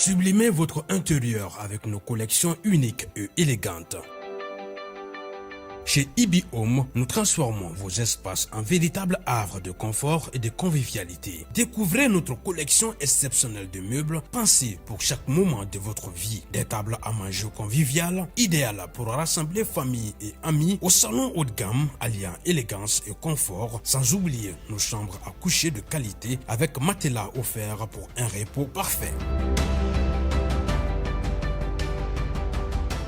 Sublimez votre intérieur avec nos collections uniques et élégantes. Chez Ibi Home, nous transformons vos espaces en véritables havres de confort et de convivialité. Découvrez notre collection exceptionnelle de meubles pensés pour chaque moment de votre vie. Des tables à manger conviviales, idéales pour rassembler famille et amis, au salon haut de gamme alliant élégance et confort, sans oublier nos chambres à coucher de qualité avec matelas offerts pour un repos parfait.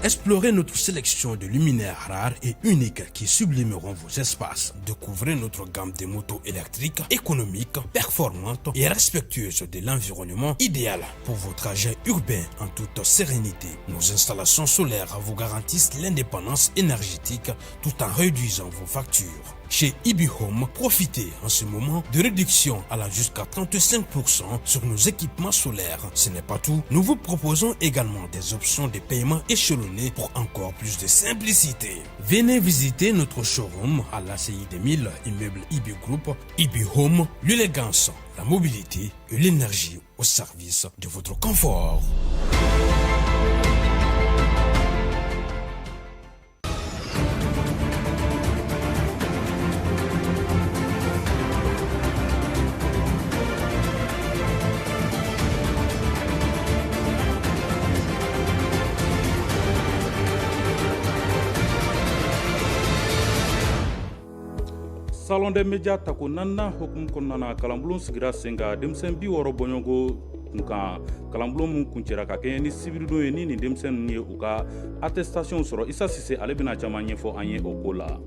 Explorez notre sélection de luminaires rares et uniques qui sublimeront vos espaces. Découvrez notre gamme de motos électriques, économiques, performantes et respectueuses de l'environnement, idéales pour vos trajets urbains en toute sérénité. Nos installations solaires vous garantissent l'indépendance énergétique tout en réduisant vos factures. Chez Ibi Home, profitez en ce moment de réductions allant jusqu'à 35% sur nos équipements solaires. Ce n'est pas tout, nous vous proposons également des options de paiement échelonnées pour encore plus de simplicité. Venez visiter notre showroom à l'ACI 2000, immeuble Ibi Group. Ibi Home, l'élégance, la mobilité et l'énergie au service de votre confort. Salon des médias tako nanna hokum konnana kalambulon sigira senga demsen bi woro bonyogo nka kalambulon mun kuncera ka kɛ ni sibirido ye ni demsen ye u ka attestation sɔrɔ Isa Sise ale bɛna caman ɲɛfɔ an ye o ko la.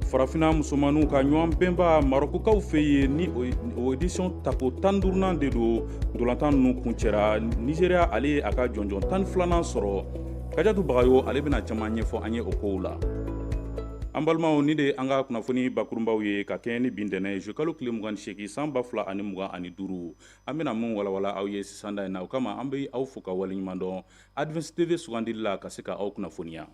Farafina musomanninw ka ɲɔgɔn bɛnba Marokukaw fɛ yen ni o édition tako 15nan de do ndolantan ninnu kuncera Nigeria ale ye a ka jɔnjɔn 12nan sɔrɔ Kajatu Bagayo ale bɛna caman ɲɛfɔ an ye o kow la. An balimaw ni de an ka kunnafoni bakurunbaw ye ka kɛɲɛ ni bin dɛnɛ je kalo tile 28 san 2025 an bɛna mun walawala aw ye sisan da in na o kama an bɛ aw fo ka waleɲuman dɔn Advance TV sugandili la ka se ka aw kunnafoniya.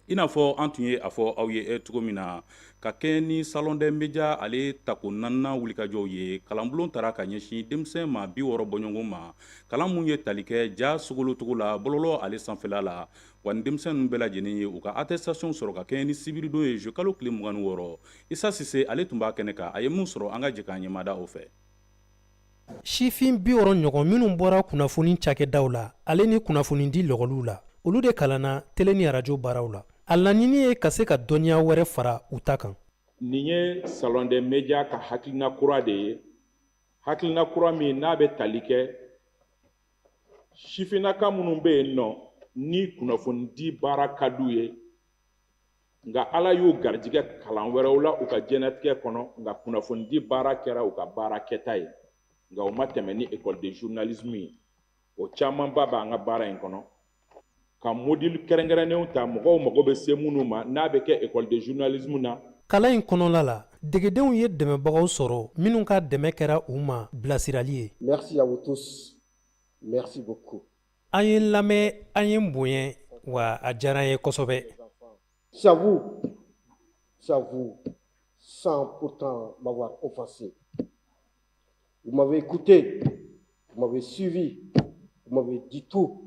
I n'a fɔ an tun ye a fɔ aw ye cogo min na ka kɛɲɛ ni Salon des médias ale tako 4nan wulikajɔw ye kalanbulon tara ka ɲɛsin denmisɛn ma 60 bɔɲɔgɔn ma kalan mun ye tali kɛ ja sogolotogo la bɔlɔlɔ ale sanfɛla la wa ni denmisɛn bɛɛ lajɛlen ye u ka attestation sɔrɔ ka kɛɲɛ ni sibirido ye je kalo tile 26 Isa Sise ale tun b'a kɛnɛ kan a ye mun sɔrɔ an ka jɛ k'a ɲɛmada o fɛ. Sifin 60 ɲɔgɔn minnu bɔra kunnafoni cakɛdaw la ale ni kunnafoni di lɔgɔliw la olu de kalanna tele ni radio baaraw la. A laɲini ye ka se ka dɔnniya wɛrɛ fara u ta kan. Nin ye Salon des médias ka hakilina kura de ye. Hakilina kura min n'a bɛ tali kɛ sifinnaka minnu bɛ yen nɔ ni kunnafoni di baara ka d'u ye nka Ala y'u garijɛgɛ kalan wɛrɛw la u ka diɲɛlatigɛ kɔnɔ nka kunnafoni di baara kɛra u ka baara kɛta ye nka u ma tɛmɛ ni école de journalisme ye o camanba b'an ka baara in kɔnɔ. Ka module kɛrɛnkɛrɛnnenw ta mɔgɔw mago bɛ se minnu ma n'a bɛ kɛ école de journalisme na. Kalan in kɔnɔla la degedenw ye dɛmɛbagaw sɔrɔ minnu ka dɛmɛ kɛra u ma bilasirali ye. Merci à vous tous. Merci beaucoup. An ye lamɛn an ye bonya wa a diyara an ye kosɛbɛ. C'est à vous sans pourtant m'avoir offensé. Vous m'avez écouté, vous m'avez suivi, vous m'avez dit tout.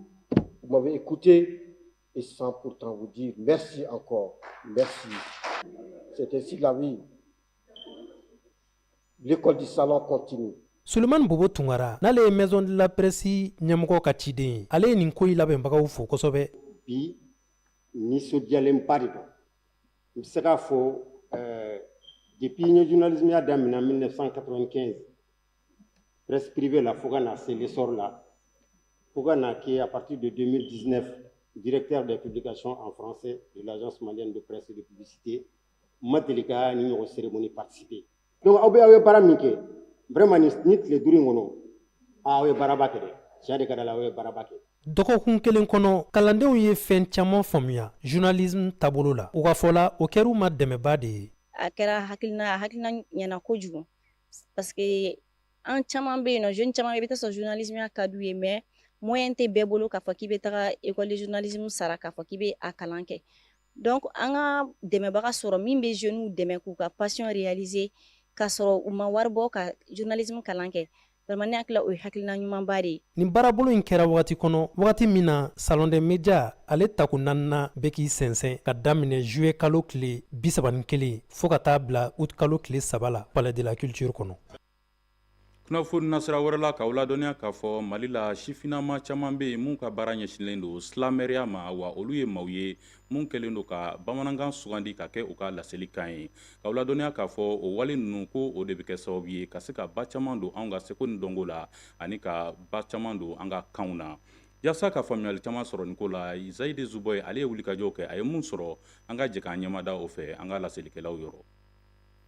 Vous m'avez écouté et sans pourtant vous dire merci encore, merci. C'est ainsi la vie. L'école du salon continue. Suleiman Bobo Tungara n'ale ye maison de la presse ɲɛmɔgɔ ka ciden ye ale ye nin ko in labɛnbagaw fo kosɛbɛ. Bi nisɔndiyalenba de don. N bɛ se k'a fɔ depuis n ye journalisme ya daminɛ 1995 presse privée la fo ka na se l'essor la. Qui est à partir de 2019 directeur des publications en français de l'agence malienne de presse et de publicité, Madelika ni une cérémonie participée. Donc awe baramike vraiment ni tile duri ngono awe barabake de jade kadala awe barabake. Dɔgɔkun kelen kɔnɔ kalandenw ye fɛn caman faamuya journalisme taabolo la u ka fɔ la o kɛra u ma dɛmɛba de ye. A kɛra hakilina ɲɛna kojugu parce que an caman bɛ yen nɔ jeune caman i bɛ taa sɔrɔ journalisme ka d'u ye mais moyen tɛ bɛɛ bolo k'a fɔ k'i bɛ taga école de journalisme sara k'a fɔ k'i bɛ a kalan kɛ donc an ka dɛmɛbaga sɔrɔ min bɛ jeunes dɛmɛ k'u ka passion réaliser k'a sɔrɔ u ma wari bɔ ka journalisme kalan kɛ vraiment ne hakilila o ye hakilina ɲumanba de ye. nin baarabolo in kɛra wagati kɔnɔ wagati min na salon des médias ale taku naaninan bɛ k'i sɛnsɛn ka daminɛ juillet kalo tile 31 fɔɔ ka taa bila août kalo tile 3 la palais de la culture kɔnɔ. kunnafoni nasira wɛrɛ la k'aw ladɔnniya k'a fɔ mali la sifinama caaman be yen mun ka baara ɲɛsinnen don silamɛriya ma wa olu ye maaw ye mun kɛlen do ka bamanankan sugandi ka kɛ u ka laselikan ye k'aw ladɔnniya k'a fɔ o wale nunu ko o de bɛ kɛ sababu ye ka se ka ba caaman don anw ka seko ni dɔnko la ani ka ba caaman don an ka kanw na yaasa ka faamuyali caaman sɔrɔ nin ko la zayide zuboy ale ye wulikajɔw kɛ a ye mun sɔrɔ an ka jɛ k'an ɲɛmada o fɛ an ka laselikɛlaw yɔrɔ.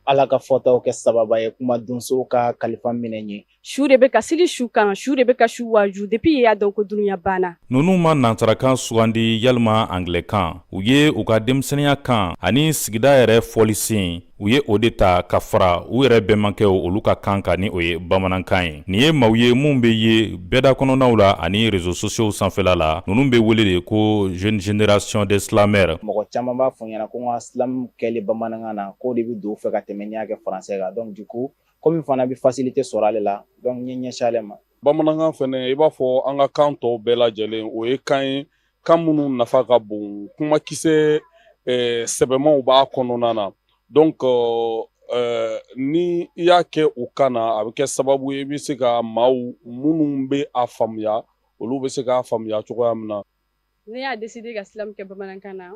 Ala ka fɔtaw kɛ sababa ye kuma donsow ka kalifa minɛ ye. Su de bɛ ka seli su kan, su de bɛ ka su waju depuis i y'a dɔn ko dunuya banna. Nunu ma nansarakan sugandi yalima anglɛkan u ye u ka denmisɛnniya kan ani sigida yɛrɛ fɔlisen u ye o de ta ka fara u yɛrɛ bɛnmakɛw olu ka kan ka ni o ye bamanankan ye. Nin ye maaw ye mun bɛ ye bɛɛda kɔnɔnaw la ani réseaux sociaux sanfɛla la nunu bɛ wele de ko jeune génération des slameurs. Mɔgɔ caman b'a fɔ ɲɛna ko n ka slam kɛli bamanankan na k'o de bɛ don fɛ ka tɛmɛ n'i y'a kɛ français kan donc du coup komi fana bɛ facilité sɔrɔ ale la donc n ye ɲɛsin ale ma. Bamanankan fɛnɛ i b'a fɔ an ka kan tɔw bɛɛ lajɛlen o ye kan ye kan minnu nafa ka bon kumakisɛ sɛbɛmanw b'a kɔnɔna na donc ni i y'a kɛ u kan na a bɛ kɛ sababu ye i bɛ se ka maaw minnu bɛ a faamuya olu bɛ se k'a faamuya cogoya min na. Ne y'a décidé ka silam kɛ bamanankan na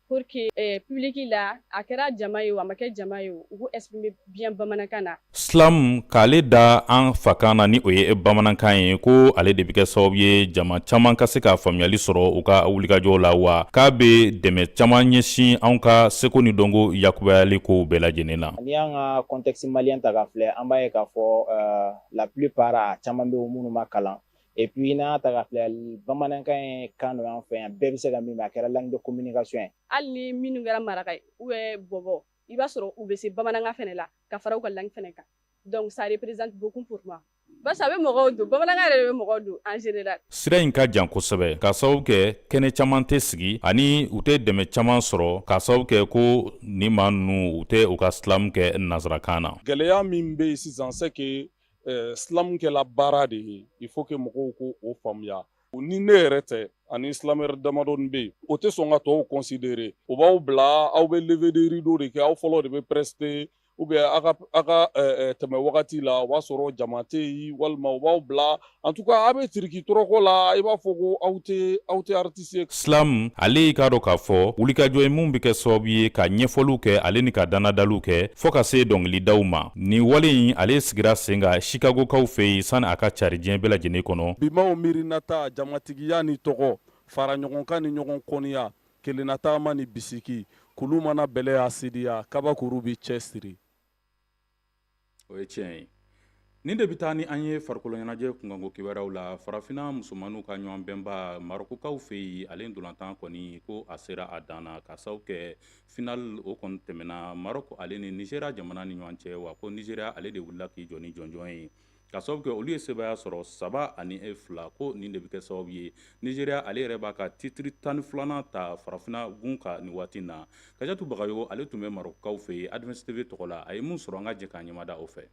pour que public la a kɛra jama ye o a ma kɛ jama ye o u k'u exprimer bien bamanankan na. Slam k'ale da an fakan na ni o ye bamanankan ye ko ale de bɛ kɛ sababu ye jama caman ka se ka faamuyali sɔrɔ u ka wulikajɔw la wa k'a bɛ dɛmɛ caman ɲɛsin anw ka seko ni dɔnko yakubayali ko bɛɛ lajɛlen na. Ni y'an ka contexte malien ta k'a filɛ an b'a ye k'a fɔ la plupart a caman bɛ minnu ma kalan et puis n'a ta k'a filɛ bamanankan ye kan dɔ y'an fɛ yan bɛɛ bɛ se ka min mɛn a kɛra langue de communication ye. Hali ni minnu kɛra maraka ye ou bien bɔbɔ i b'a sɔrɔ u bɛ se bamanankan fɛnɛ la ka fara u ka langue fɛnɛ kan donc ça représente beaucoup pour moi. Basa a bɛ mɔgɔw don bamanankan yɛrɛ bɛ mɔgɔw don en général. Sira in ka jan kosɛbɛ ka sababu kɛ kɛnɛ caman tɛ sigi ani u tɛ dɛmɛ caman sɔrɔ ka sababu kɛ ko ni maa ninnu u tɛ u ka silamu kɛ nansarakan na. Gɛlɛya min bɛ yen sisan c'est que silamu kɛla baara de ye il faut que mɔgɔw ko o faamuya. Ni ne yɛrɛ tɛ ani silamɛyɛrɛ damadɔni bɛ yen o tɛ sɔn ka tɔw considérer o b'aw bila aw bɛ lever de rideau de kɛ aw fɔlɔ de bɛ prester ou bien a ka tɛmɛ wagati la o b'a sɔrɔ jama tɛ yen walima o b'aw bila en tout cas a bɛ tiriki tɔrɔkɔ la i b'a fɔ ko aw tɛ artiste ye. Slam ale y'i k'a dɔn k'a fɔ wulikajɔ ye mun bɛ kɛ sababu ye ka ɲɛfɔliw kɛ ale ni ka danadaliw kɛ fɔ ka se dɔnkilidaw ma nin wale in ale sigira sen kan Chicagokaw fɛ yen sani a ka cari diɲɛ bɛɛ lajɛlen kɔnɔ. Bimaw miirinata jamatigiya ni tɔgɔ fara ɲɔgɔnkan ni ɲɔgɔn kɔniya kelennataama ni bisiki kulu mana bɛlɛ y'a sidiya kabakuru bi cɛ siri. O ye tiɲɛ ye. Nin de bɛ taa ni an ye farikolo ɲɛnajɛ kunkanko kibaruyaw la farafina musomanninw ka ɲɔgɔn bɛnba marokokaw fɛ yen ale ndolantan kɔni ko a sera a dan na ka sababu kɛ final o kɔni tɛmɛna Maroko ale ni Nigéria jamana ni ɲɔgɔn cɛ wa ko Nigéria ale de wulila k'i jɔ ni jɔnjɔn ye ka sababu kɛ olu ye sebaya sɔrɔ 3-2 ko nin de bɛ kɛ sababu ye Nigéria ale yɛrɛ b'a ka titre 12nan ta farafina gun ka nin waati na Kajatu Bagayogo ale tun bɛ marokokaw fɛ yen Advance TV tɔgɔ la a ye mun sɔrɔ an ka jɛ k'a ɲɛmada o fɛ.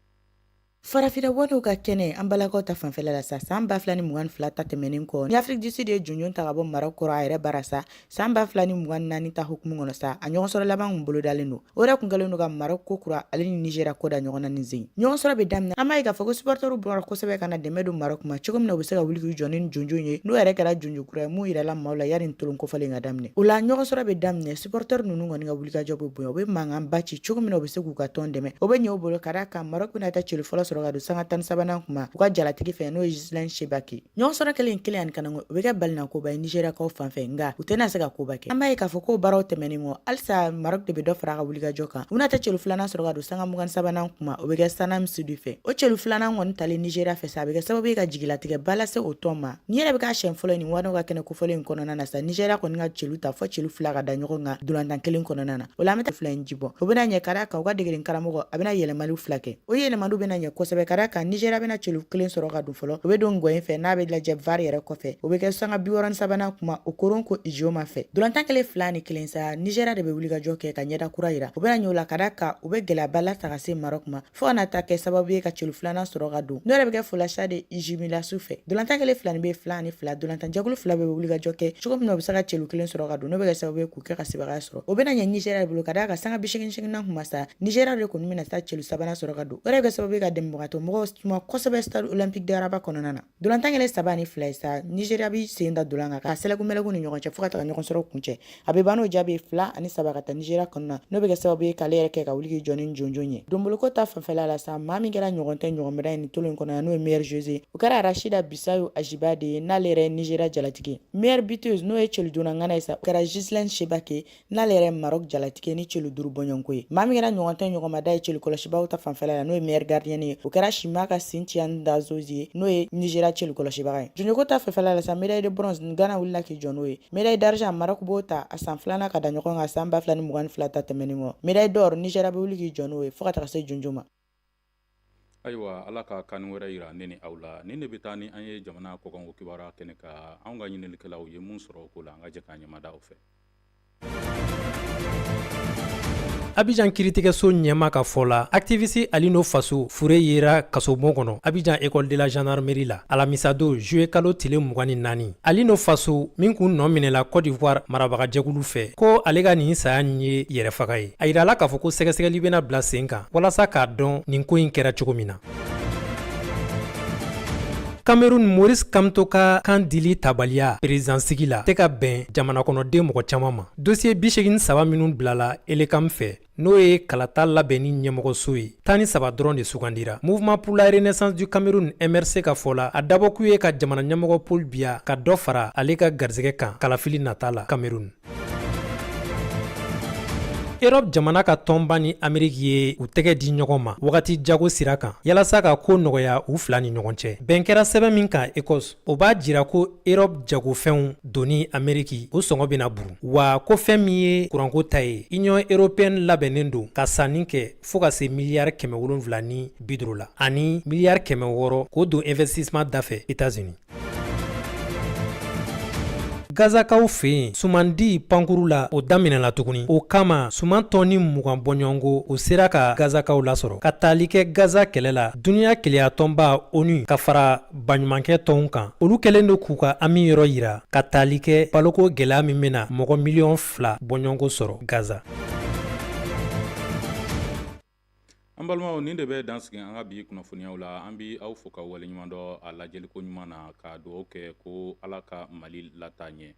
Farafina walew ka kɛnɛ an balakaw ta fanfɛla la sa san 2022 ta tɛmɛnen kɔ ni Afrique du Sud ye jɔnjɔn ta ka bɔ Maroc kɔrɔ a yɛrɛ bara sa san 2024 ta hukumu kɔnɔ sa a ɲɔgɔnsɔrɔ laban kun bolodalen don o yɛrɛ kun kɛlen don ka Maroc ko kura ale ni Nigéria ko da ɲɔgɔn na nin sen ɲɔgɔnsɔrɔ bɛ daminɛ an b'a ye k'a fɔ ko supporters bɔra kosɛbɛ ka na dɛmɛ don Maroc ma cogo min na u bɛ se ka wuli k'u jɔ ni jɔnjɔn ye n'o yɛrɛ kɛra jɔnjɔn kura ye mun yirala maaw la yani tolon kɔfɛlen ka daminɛ o la ɲɔgɔnsɔrɔ bɛ daminɛ supporters ninnu kɔni ka wulikajɔ bɛ bonya u bɛ mankan ba ci cogo min na u bɛ se k'u ka tɔn dɛmɛ o bɛ ɲɛ u bolo ka d'a kan Maroc bɛna taa celu fɔlɔ sɔrɔ ka don sanga 13nan kuma u ka jalatigi fɛ n'o ye Gislaine Chebaki ɲɔgɔnsɔrɔ kelen ani kanango u bɛ kɛ balina koba ye Nigéria kaw fanfɛ nka u tɛna se ka koba kɛ an b'a ye k'a fɔ ko baaraw tɛmɛnen kɔ halisa Maroc de bɛ dɔ fara a ka wulikajɔ kan u bɛna taa celu filanan sɔrɔ ka don sanga 23nan kuma u bɛ kɛ Sanam Sud fɛ o celu filanan kɔni talen Nigéria fɛ sa a bɛ kɛ sababu ye ka jigilatigɛ ba lase o tɔn ma ni yɛrɛ bɛ k'a siɲɛ fɔlɔ nin wariw ka kɛnɛ kofɔlen in kɔnɔna na sa Nigéria kɔni ka celu ta fɔ celu fila ka da ɲɔgɔn kan dolantan kelen kɔnɔna na o la an bɛ taa fila in ji bɔ o bɛna ɲɛ ka d'a kan u ka degeli karamɔgɔ a bɛna yɛlɛmaliw fila kɛ o yɛlɛmaliw bɛna ɲɛ kosɛbɛ ka da kan Nigeria bɛna celu kelen sɔrɔ ka dun fɔlɔ o bɛ don ngɔyen fɛ n'a bɛ lajɛ VAR yɛrɛ kɔfɛ o bɛ kɛ sanga 63 kuma o koron ko Idioma fɛ dolantan kelen 2 ni 1 sa Nigeria de bɛ wuli ka jɔ kɛ ka ɲɛda kura yira o bɛna ɲɛ o la ka da kan u bɛ gɛlɛyaba la taga se Maroc ma fo kana ta kɛ sababu ye ka celu 2nan sɔrɔ ka dun n'o yɛrɛ bɛ kɛ folasiya de Ijimila su fɛ dolantan kelen 2 ni bɛ 2 ni 2 dolantan jɛkulu 2 bɛ wuli ka jɔ kɛ cogo min na u bɛ se ka celu kelen sɔrɔ ka dun n'o bɛ kɛ sababu ye k'u kɛ ka sebagaya sɔrɔ o bɛna ɲɛ Nigeria bolo ka da kan sanga 88 kuma sa Nigeria de kɔni bɛna taa celu 3nan sɔrɔ ka dun o yɛrɛ bɛ kɛ sababu ye ka dɛmɛbagatɔ mɔgɔw suma kosɛbɛ stade olympique de Rabat kɔnɔna na dolantan kelen 3 ni 2 sa Nigeria bi sen da dolan kan ka sɛlɛkunmɛlɛku ni ɲɔgɔn cɛ fo ka taga ɲɔgɔn sɔrɔ kuncɛ a bɛ ban n'o jaabi 2 ani 3 ka taa Nigeria kɔnɔna n'o bɛ kɛ sababu ye k'ale yɛrɛ kɛ ka wuli k'i jɔ ni jɔnjɔn ye donboloko ta fanfɛla la sa maa min kɛra ɲɔgɔn tɛ ɲɔgɔn mɛda ni tolo in kɔnɔ n'o ye meilleur joueuse o kɛra Rachida Bisayo Ajiba de ye n'ale yɛrɛ Nigeria jalatigi meilleur buteuse n'o ye celu donna ŋana ye sa o kɛra Gislaine Chebake n'ale yɛrɛ Maroc jalatigi ni celu 5 bɔɲɔnko ye maa min kɛra ɲɔgɔn tɛ ɲɔgɔn mada ye celu kɔlɔsibaw ta fanfɛla la n'o ye meilleur gardien ye o kɛra Shimaka Cynthia Ndazozi ye n'o ye Nigeria celu kɔlɔsibaga ye jɔnjɔnko ta fanfɛla la sa médaille de bronze Ghana wulila k'i jɔ n'o ye médaille d'argent Maroc b'o ta a san 2nan ka da ɲɔgɔn kan san 2022 ta tɛmɛnen kɔ médaille d'or Nigeria bɛ wuli k'i jɔ n'o ye fo ka taga se jɔnjɔn ma ayiwa ala ka kan wɛrɛ yira ne ni aw la ni ne bɛ taa ni an ye jamana kɔkanko kibaruya kɛnɛ ka anw ka ɲininikɛlaw ye mun sɔrɔ o ko la an ka jɛ k'an ɲɛmada aw fɛ Abidjan kiritigɛso ɲɛma ka fɔ la activiste Alino Faso fure yera kasobon kɔnɔ Abidjan école de la gendarmerie la alamisa don juillet kalo tile 24 Alino Faso min kun nɔ minɛla Côte d'Ivoire marabagajɛkulu fɛ ko ale ka nin saya ye yɛrɛfaga ye a yirala k'a fɔ ko sɛgɛsɛgɛli bɛna bila sen kan walasa k'a dɔn nin ko in kɛra cogo min na Cameroun Maurice Kamto ka kan dili tabaliya présidentsigi la tɛ ka bɛn jamana kɔnɔden mɔgɔ caman ma dossier 83 minnu bilala Elekam fɛ n'o ye kalata labɛnni ɲɛmɔgɔso ye 13 dɔrɔn de sugandira Mouvement pour la Renaissance du Cameroun MRC ka fɔ la a dabɔkun ye ka jamana ɲɛmɔgɔ Paul Biya ka dɔ fara ale ka garisɛgɛ kan kalafili nata la Cameroun Europe jamana ka tɔnba ni Amérique ye u tɛgɛ di ɲɔgɔn ma wagati jago sira kan yalasa ka ko nɔgɔya u fila ni ɲɔgɔn cɛ bɛn kɛra sɛbɛn min kan Écosse o b'a jira ko Europe jagofɛnw doni Amérique o sɔngɔ bɛna buru wa ko fɛn min ye kuranko ta ye Union européenne labɛnnen don ka sanni kɛ fo ka se miliyari 750 la ani miliyari 600 k'o don investissement dafɛ États-Unis Gazakaw fɛ yen sumandi pankuru la o daminɛla tuguni o kama suman tɔni 20 bɔɲɔngo o sera ka Gazakaw lasɔrɔ ka taali kɛ Gaza kɛlɛ la duniya keleya tɔnba ONU ka fara baɲumankɛ tɔnw kan olu kɛlen do k'u ka ami yɔrɔ yira ka taali kɛ baloko gɛlɛya min bɛna mɔgɔ 2 miliyɔn bɔɲɔngo sɔrɔ Gaza an balimaw nin de bɛ dansigi an ka bi kunnafoniyaw la an bi aw fo ka waleɲuman dɔ a lajɛliko ɲuman na ka dugawu kɛ ko ala ka Mali lata ɲɛ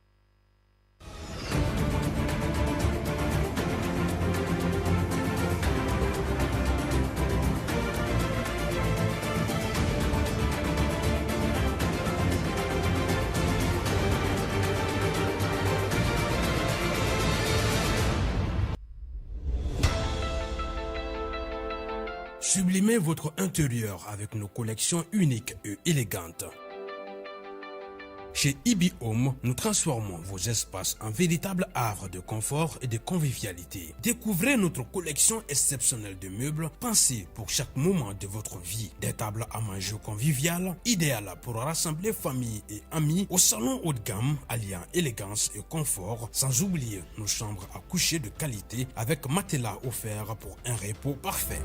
Sublimez votre intérieur avec nos collections uniques et élégantes. Chez Ibi Home, nous transformons vos espaces en véritable havre de confort et de convivialité. Découvrez notre collection exceptionnelle de meubles pensés pour chaque moment de votre vie. Des tables à manger conviviales, idéales pour rassembler famille et amis au salon haut de gamme, alliant élégance et confort, sans oublier nos chambres à coucher de qualité avec matelas offerts pour un repos parfait.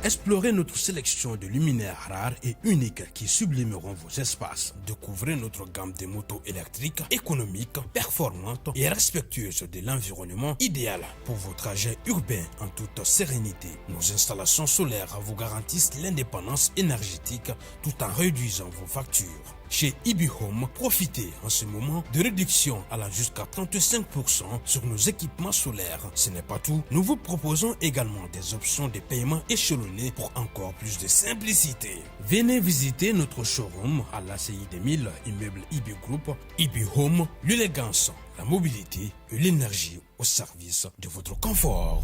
Explorez notre sélection de luminaires rares et uniques qui sublimeront vos espaces. Découvrez notre gamme de motos électriques, économiques, performantes et respectueuses de l'environnement, idéales pour vos trajets urbains en toute sérénité. Nos installations solaires vous garantissent l'indépendance énergétique tout en réduisant vos factures. Chez Ibi Home, profitez en ce moment de réductions allant jusqu'à 35% sur nos équipements solaires. Ce n'est pas tout, nous vous proposons également des options de paiement échelonnées pour encore plus de simplicité. Venez visiter notre showroom à l'ACI 2000, immeuble Ibi Group. Ibi Home, l'élégance, la mobilité et l'énergie au service de votre confort.